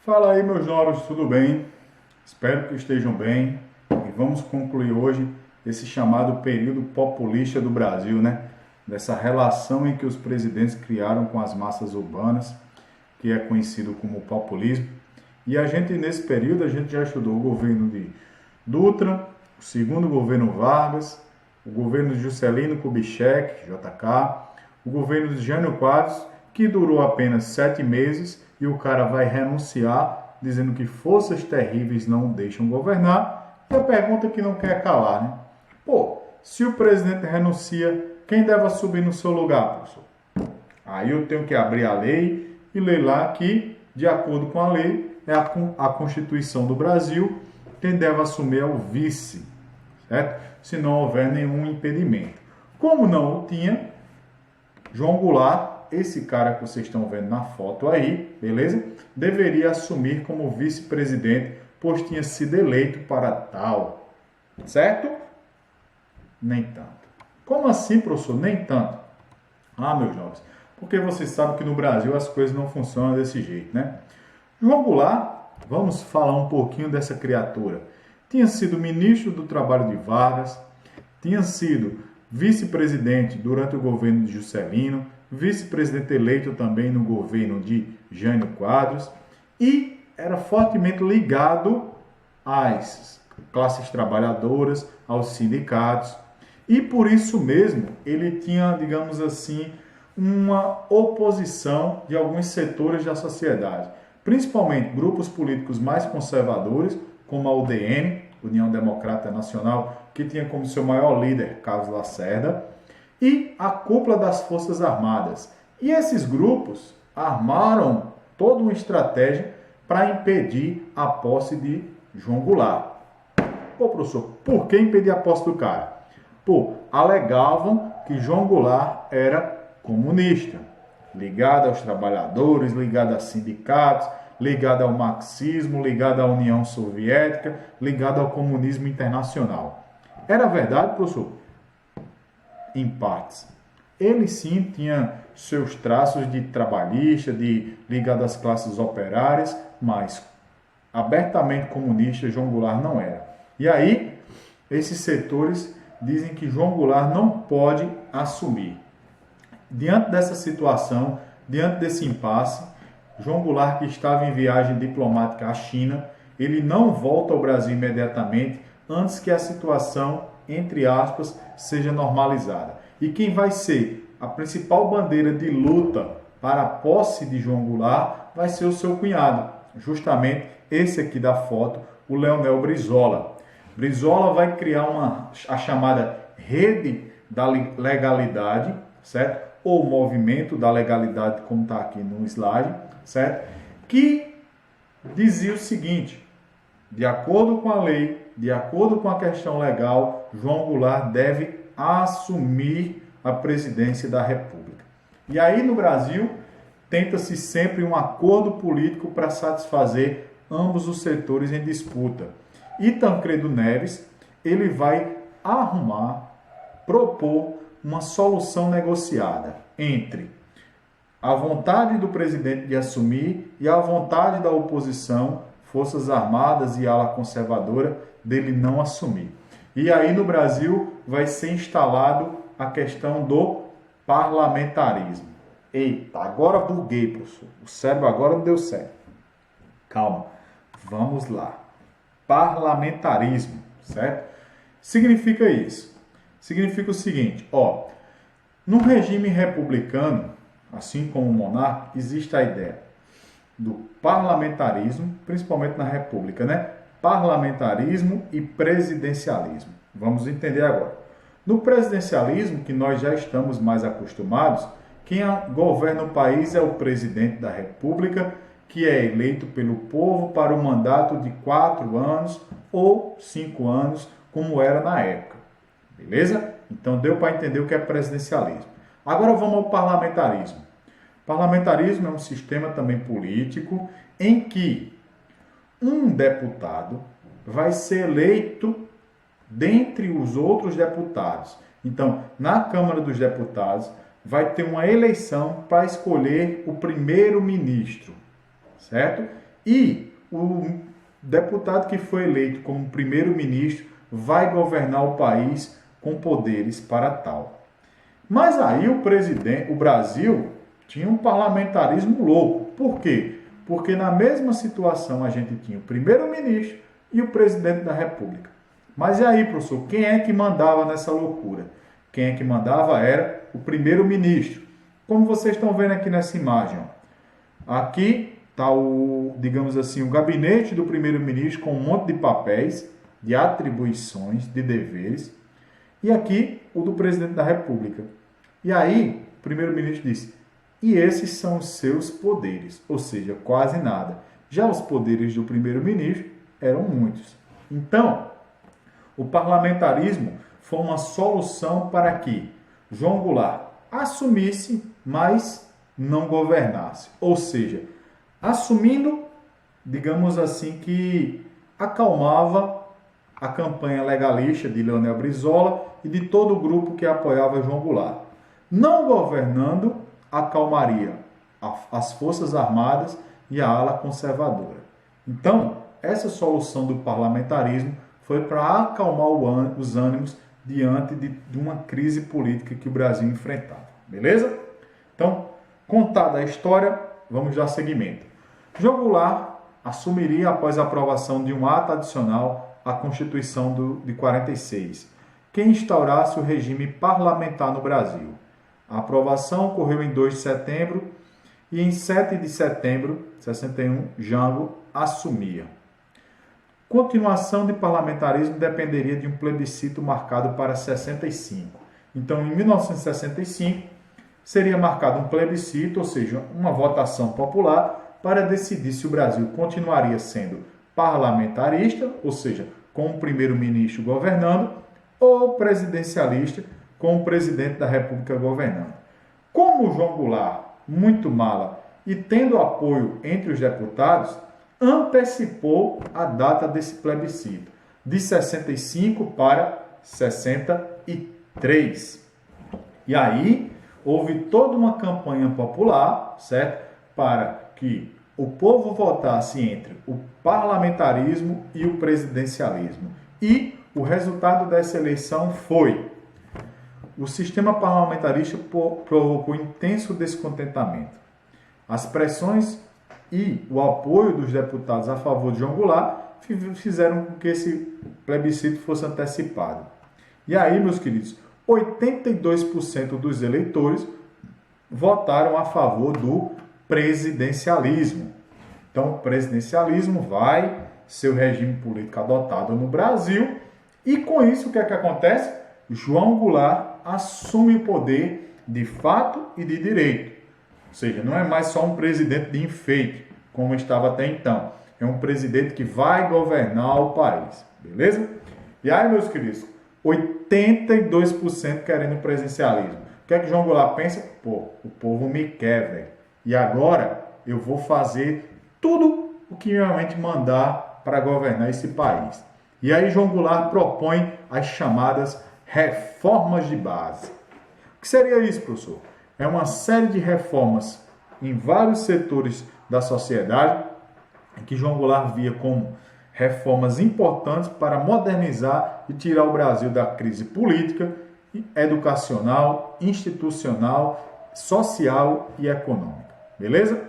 Fala aí, meus nobres, tudo bem? Espero que estejam bem e vamos concluir hoje esse chamado período populista do Brasil, né? Dessa relação em que os presidentes criaram com as massas urbanas, que é conhecido como populismo. E nesse período, a gente já estudou o governo de Dutra, o segundo governo Vargas, o governo de Juscelino Kubitschek, JK, o governo de Jânio Quadros, que durou apenas 7 meses, e o cara vai renunciar, dizendo que forças terríveis não o deixam governar. E a pergunta que não quer calar, né? Pô, se o presidente renuncia, quem deve assumir no seu lugar, professor? Aí eu tenho que abrir a lei e ler lá que, de acordo com a lei, é a Constituição do Brasil, quem deve assumir é o vice, certo? Se não houver nenhum impedimento. Como não o tinha, João Goulart, esse cara que vocês estão vendo na foto aí, beleza? Deveria assumir como vice-presidente, pois tinha sido eleito para tal, certo? Nem tanto. Como assim, professor? Nem tanto. Ah, meus jovens, porque vocês sabem que no Brasil as coisas não funcionam desse jeito, né? João Goulart, vamos falar um pouquinho dessa criatura. Tinha sido ministro do Trabalho de Vargas, tinha sido vice-presidente durante o governo de Juscelino, vice-presidente eleito também no governo de Jânio Quadros e era fortemente ligado às classes trabalhadoras, aos sindicatos. E por isso mesmo ele tinha, digamos assim, uma oposição de alguns setores da sociedade, principalmente grupos políticos mais conservadores, como a UDN, União Democrata Nacional, que tinha como seu maior líder Carlos Lacerda, e a cúpula das Forças Armadas. E esses grupos armaram toda uma estratégia para impedir a posse de João Goulart. Pô, professor, por que impedir a posse do cara? Pô, alegavam que João Goulart era comunista, ligado aos trabalhadores, ligado a sindicatos, ligado ao marxismo, ligado à União Soviética, ligado ao comunismo internacional. Era verdade, professor? Em partes. Ele sim tinha seus traços de trabalhista, ligado às classes operárias, mas abertamente comunista João Goulart não era. E aí, esses setores dizem que João Goulart não pode assumir. Diante dessa situação, diante desse impasse, João Goulart, que estava em viagem diplomática à China, ele não volta ao Brasil imediatamente antes que a situação, entre aspas, seja normalizada. E quem vai ser a principal bandeira de luta para a posse de João Goulart vai ser o seu cunhado, justamente esse aqui da foto, o Leonel Brizola. Brizola vai criar a chamada Rede da Legalidade, certo? Ou Movimento da Legalidade, como está aqui no slide, certo? Que dizia o seguinte: de acordo com a lei, de acordo com a questão legal, João Goulart deve assumir a presidência da República. E aí no Brasil, tenta-se sempre um acordo político para satisfazer ambos os setores em disputa. E Tancredo Neves, ele vai propor uma solução negociada entre a vontade do presidente de assumir e a vontade da oposição, Forças Armadas e ala conservadora, dele não assumir. E aí no Brasil vai ser instalado a questão do parlamentarismo. Eita, agora buguei, professor. O cérebro agora não deu certo. Calma, vamos lá. Parlamentarismo, certo? Significa isso. Significa o seguinte, no regime republicano, assim como o monarca, existe a ideia do parlamentarismo, principalmente na república, né? Parlamentarismo e presidencialismo. Vamos entender agora. No presidencialismo, que nós já estamos mais acostumados, quem governa o país é o presidente da república, que é eleito pelo povo para um mandato de 4 anos ou 5 anos, como era na época. Beleza? Então deu para entender o que é presidencialismo. Agora vamos ao parlamentarismo. Parlamentarismo é um sistema também político em que um deputado vai ser eleito dentre os outros deputados. Então, na Câmara dos Deputados, vai ter uma eleição para escolher o primeiro-ministro, certo? e o deputado que foi eleito como primeiro-ministro vai governar o país com poderes para tal. Mas aí o Brasil tinha um parlamentarismo louco. Por quê? Porque na mesma situação a gente tinha o primeiro-ministro e o presidente da República. Mas e aí, professor, quem é que mandava nessa loucura? Quem é que mandava era o primeiro-ministro. Como vocês estão vendo aqui nessa imagem, ó. Aqui está digamos assim, o gabinete do primeiro-ministro com um monte de papéis, de atribuições, de deveres. E aqui o do presidente da República. E aí o primeiro-ministro disse, e esses são os seus poderes, ou seja, quase nada. Já os poderes do primeiro-ministro eram muitos. Então, o parlamentarismo foi uma solução para que João Goulart assumisse, mas não governasse. Ou seja, assumindo, digamos assim, que acalmava a campanha legalista de Leonel Brizola e de todo o grupo que apoiava João Goulart. Não governando, acalmaria as Forças Armadas e a ala conservadora. Então, essa solução do parlamentarismo foi para acalmar os ânimos diante de uma crise política que o Brasil enfrentava. Beleza? Então, contada a história, vamos dar seguimento. João Goulart assumiria após a aprovação de um ato adicional à Constituição de 46, que instaurasse o regime parlamentar no Brasil. A aprovação ocorreu em 2 de setembro e em 7 de setembro de 61, Jango assumia. Continuação de parlamentarismo dependeria de um plebiscito marcado para 65. Então, em 1965, seria marcado um plebiscito, ou seja, uma votação popular, para decidir se o Brasil continuaria sendo parlamentarista, ou seja, com o primeiro-ministro governando, ou presidencialista, com o presidente da República governando. Como João Goulart, muito mala, e tendo apoio entre os deputados, antecipou a data desse plebiscito, de 65 para 63. E aí, houve toda uma campanha popular, certo? Para que o povo votasse entre o parlamentarismo e o presidencialismo. E o resultado dessa eleição foi: o sistema parlamentarista provocou intenso descontentamento. As pressões e o apoio dos deputados a favor de João Goulart fizeram com que esse plebiscito fosse antecipado. E aí, meus queridos, 82% dos eleitores votaram a favor do presidencialismo. Então, o presidencialismo vai ser o regime político adotado no Brasil. E com isso, o que é que acontece? João Goulart assume o poder de fato e de direito. Ou seja, não é mais só um presidente de enfeite, como estava até então. É um presidente que vai governar o país. Beleza? E aí, meus queridos, 82% querendo presidencialismo. O que é que João Goulart pensa? Pô, o povo me quer, velho. E agora eu vou fazer tudo o que realmente mandar para governar esse país. E aí João Goulart propõe as chamadas reformas de base. O que seria isso, professor? É uma série de reformas em vários setores da sociedade que João Goulart via como reformas importantes para modernizar e tirar o Brasil da crise política, educacional, institucional, social e econômica. Beleza?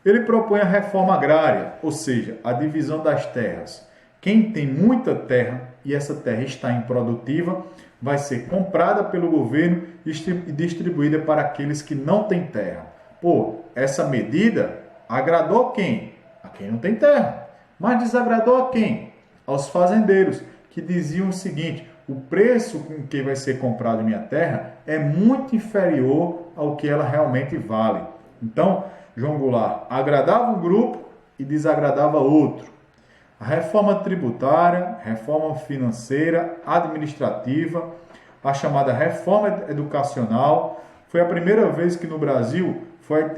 Ele propõe a reforma agrária, ou seja, a divisão das terras. Quem tem muita terra e essa terra está improdutiva, vai ser comprada pelo governo e distribuída para aqueles que não têm terra. Pô, essa medida agradou quem? A quem não tem terra. Mas desagradou a quem? Aos fazendeiros, que diziam o seguinte: o preço com que vai ser comprada minha terra é muito inferior ao que ela realmente vale. Então, João Goulart agradava um grupo e desagradava outro. A reforma tributária, reforma financeira, administrativa, a chamada reforma educacional, foi a primeira vez que no Brasil foi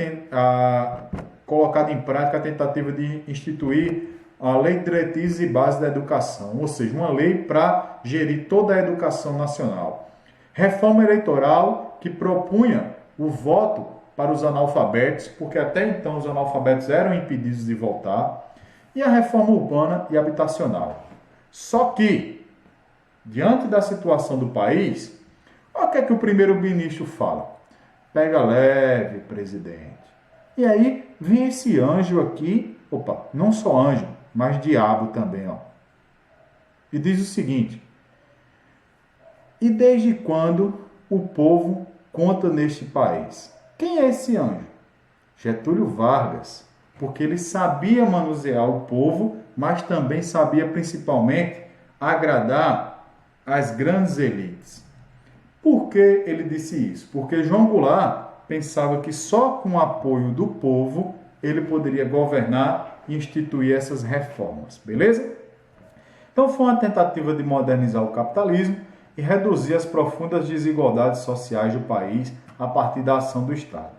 colocada em prática a tentativa de instituir a Lei de Diretrizes e Bases da Educação, ou seja, uma lei para gerir toda a educação nacional. Reforma eleitoral que propunha o voto para os analfabetos, porque até então os analfabetos eram impedidos de votar. e a reforma urbana e habitacional. Só que, diante da situação do país, olha o que o primeiro-ministro fala. Pega leve, presidente. E aí vem esse anjo aqui, não só anjo, mas diabo também, ó. E diz o seguinte: e desde quando o povo conta neste país? Quem é esse anjo? Getúlio Vargas, porque ele sabia manusear o povo, mas também sabia principalmente agradar as grandes elites. Por que ele disse isso? Porque João Goulart pensava que só com o apoio do povo ele poderia governar e instituir essas reformas, beleza? Então foi uma tentativa de modernizar o capitalismo e reduzir as profundas desigualdades sociais do país a partir da ação do Estado.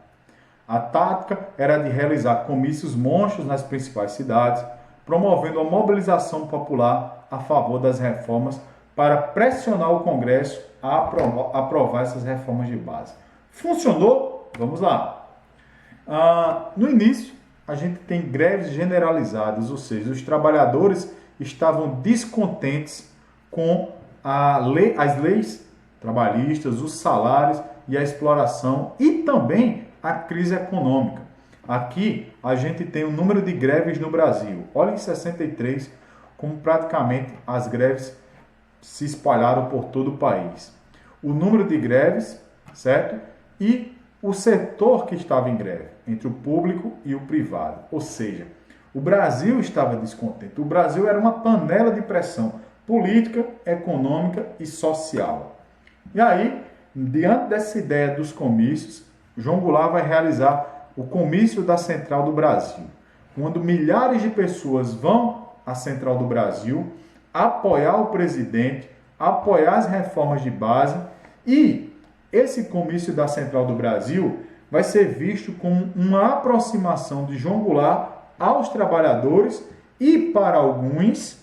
A tática era de realizar comícios monstros nas principais cidades, promovendo a mobilização popular a favor das reformas para pressionar o Congresso a aprovar essas reformas de base. Funcionou? Vamos lá. No início, a gente tem greves generalizadas, ou seja, os trabalhadores estavam descontentes com as leis trabalhistas, os salários e a exploração e também a crise econômica. Aqui a gente tem o número de greves no Brasil. Olha em 63 como praticamente as greves se espalharam por todo o país. O número de greves, certo? E o setor que estava em greve, entre o público e o privado. Ou seja, o Brasil estava descontente. O Brasil era uma panela de pressão política, econômica e social. E aí, diante dessa ideia dos comícios, João Goulart vai realizar o comício da Central do Brasil, quando milhares de pessoas vão à Central do Brasil apoiar o presidente, apoiar as reformas de base, e esse comício da Central do Brasil vai ser visto como uma aproximação de João Goulart aos trabalhadores e, para alguns,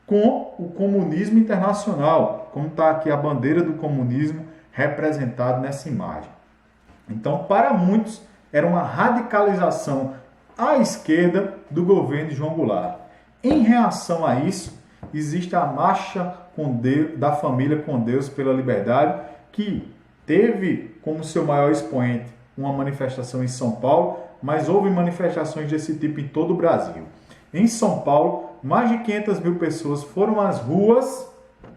com o comunismo internacional, como está aqui a bandeira do comunismo representada nessa imagem. Então, para muitos, era uma radicalização à esquerda do governo de João Goulart. Em reação a isso, existe a Marcha da Família com Deus pela Liberdade, que teve como seu maior expoente uma manifestação em São Paulo, mas houve manifestações desse tipo em todo o Brasil. Em São Paulo, mais de 500 mil pessoas foram às ruas,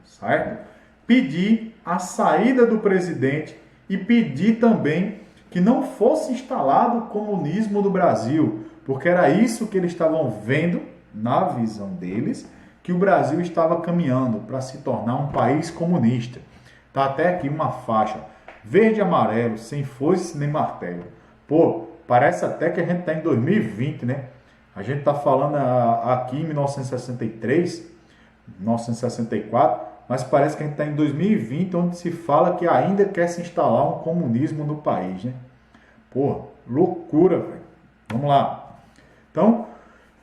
certo? Pedir a saída do presidente e pedir também que não fosse instalado o comunismo no Brasil, porque era isso que eles estavam vendo, na visão deles, que o Brasil estava caminhando para se tornar um país comunista. Está até aqui uma faixa, verde e amarelo, sem foice nem martelo. Pô, parece até que a gente está em 2020, né? A gente está falando aqui em 1963, 1964, mas parece que a gente está em 2020, onde se fala que ainda quer se instalar um comunismo no país, né? Pô, loucura, velho. Vamos lá. Então,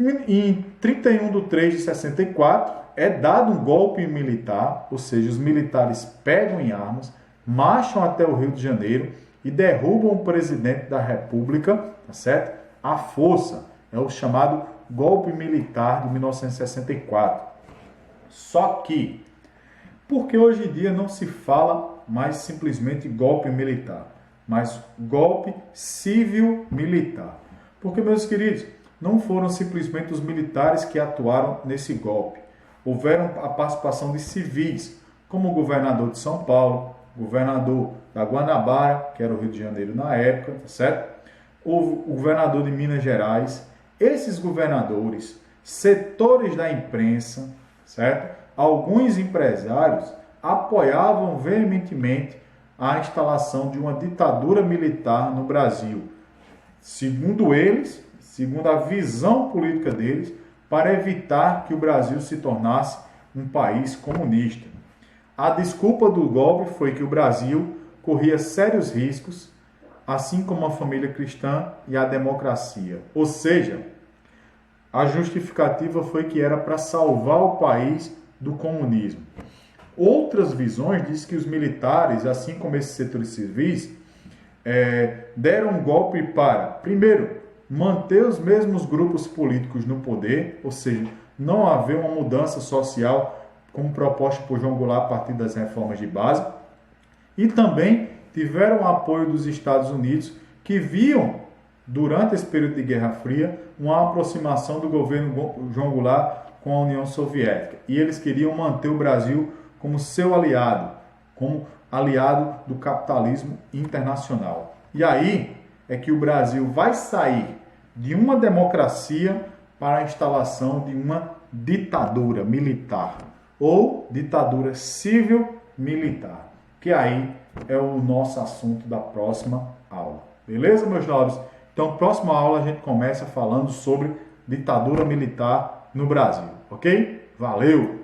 em 31 de 3 de 64, é dado um golpe militar, ou seja, os militares pegam em armas, marcham até o Rio de Janeiro e derrubam o presidente da República, tá certo? À força. É o chamado golpe militar de 1964. Só que, porque hoje em dia não se fala mais simplesmente golpe militar, mas golpe civil-militar. Porque, meus queridos, não foram simplesmente os militares que atuaram nesse golpe. Houveram a participação de civis, como o governador de São Paulo, governador da Guanabara, que era o Rio de Janeiro na época, tá certo? O governador de Minas Gerais. Esses governadores, setores da imprensa, certo? Alguns empresários apoiavam veementemente a instalação de uma ditadura militar no Brasil. Segundo eles, segundo a visão política deles, para evitar que o Brasil se tornasse um país comunista. A desculpa do golpe foi que o Brasil corria sérios riscos, assim como a família cristã e a democracia. Ou seja, a justificativa foi que era para salvar o país do comunismo. Outras visões dizem que os militares, assim como esses setores civis, deram um golpe para, primeiro, manter os mesmos grupos políticos no poder, ou seja, não haver uma mudança social como proposta por João Goulart a partir das reformas de base, e também tiveram o apoio dos Estados Unidos, que viam, durante esse período de Guerra Fria, uma aproximação do governo João Goulart com a União Soviética. E eles queriam manter o Brasil como seu aliado, como aliado do capitalismo internacional. E aí é que o Brasil vai sair de uma democracia para a instalação de uma ditadura militar ou ditadura civil-militar, que aí é o nosso assunto da próxima aula. Beleza, meus nobres? Então, próxima aula a gente começa falando sobre ditadura militar no Brasil, ok? Valeu!